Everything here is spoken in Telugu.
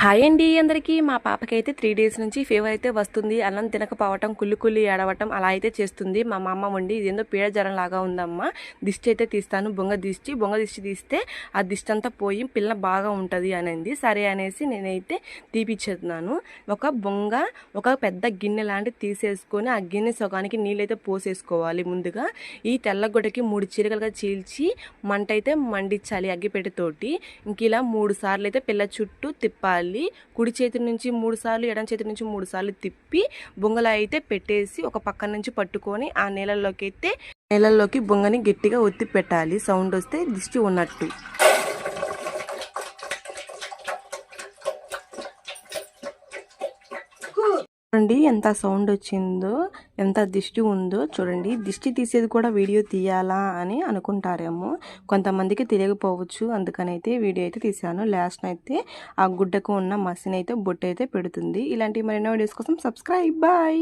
హాయ్ అండి అందరికీ. మా పాపకైతే 3 డేస్ నుంచి ఫీవర్ అయితే వస్తుంది. అన్నం తినకపోవటం, కుళ్ళి ఏడవటం అలా అయితే చేస్తుంది. మా అమ్మ వండి ఇదేందో పీడ జ్వరం లాగా ఉందమ్మా, దిష్టి అయితే తీస్తాను, బొంగ దిష్టి తీస్తే ఆ దిష్టి అంతా పోయి పిల్ల బాగా ఉంటుంది అనింది. సరే అనేసి నేనైతే తీపిచ్చేస్తున్నాను. ఒక పెద్ద గిన్నె లాంటిది తీసేసుకొని ఆ గిన్నె సగానికి నీళ్ళైతే పోసేసుకోవాలి. ముందుగా ఈ తెల్లగొడ్డకి 3 చీరకలుగా చీల్చి మంట అయితే మండించాలి అగ్గిపెట్టెతోటి. ఇంక ఇలా 3 సార్లు అయితే పిల్ల చుట్టూ తిప్పాలి. కుడి చేతి నుంచి 3 సార్లు, ఎడం చేతి నుంచి 3 సార్లు తిప్పి బొంగలో అయితే పెట్టేసి ఒక పక్క నుంచి పట్టుకొని ఆ నీళ్ళల్లోకి బొంగని గట్టిగా ఒత్తి పెట్టాలి. సౌండ్ వస్తే దిష్టి ఉన్నట్టు. చూడండి ఎంత సౌండ్ వచ్చిందో, ఎంత దిష్టి ఉందో చూడండి. దిష్టి తీసేది కూడా వీడియో తీయాలా అని అనుకుంటారేమో, కొంతమందికి తెలియకపోవచ్చు. అందుకనైతే వీడియో అయితే తీసాను. లాస్ట్ అయితే ఆ గుడ్డకు ఉన్న మసిని అయితే బొట్టు అయితే పెడుతుంది. ఇలాంటి మరిన్నో వీడియోస్ కోసం సబ్స్క్రైబ్. బాయ్.